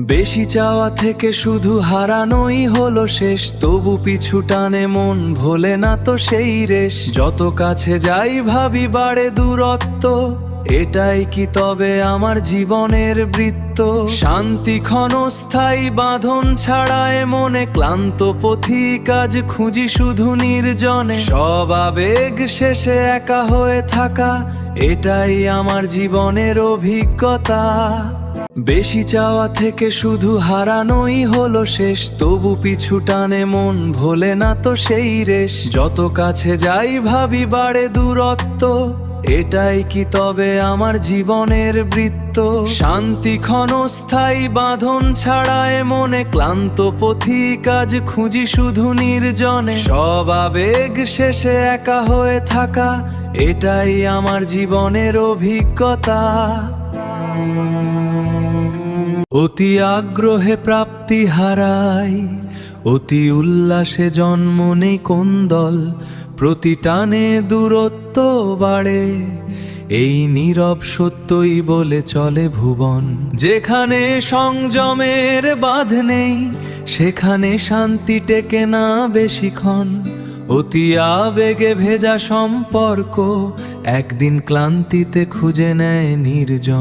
বেশি চাওয়া থেকে শুধু হারানোই হলো শেষ, তবু পিছু টানে মন ভোলে না তো সেই রেশ। যত কাছে যাই ভাবি বাড়ে দূরত্ব, এটাই কি তবে আমার জীবনের বৃত্ত? শান্তি ক্ষণস্থায়ী বাঁধন ছাড়ায় মনে, ক্লান্ত পথিক আজ খুঁজি শুধু নির্জনে। সব আবেগ শেষে একা হয়ে থাকা, এটাই আমার জীবনের অভিজ্ঞতা। বেশি চাওয়া থেকে শুধু হারানোই হলো শেষ, তবু পিছু টানে মন ভোলে না তো সেই রেশ। যত কাছে যাই ভাবি বাড়ে দূরত্ব, এটাই কি তবে আমার জীবনের বৃত্ত? শান্তি ক্ষণস্থায়ী বাঁধন ছাড়ায় মনে, ক্লান্ত পথিক আজ খুঁজি শুধু নির্জনে। সব আবেগ শেষে একা হয়ে থাকা, এটাই আমার জীবনের অভিজ্ঞতা। অতি আগ্রহে প্রাপ্তি হারাই, অতি উল্লাসে জন্ম নেই কোন্দল। প্রতি টানে দূরত্ব বাড়ে, এই নীরব সত্যই বলে চলে ভুবন। যেখানে সংযমের বাঁধ নেই, সেখানে শান্তি টেকে না বেশিক্ষণ। অতি আবেগে ভেজা সম্পর্ক একদিন ক্লান্তিতে খুঁজে নেয় নির্জন।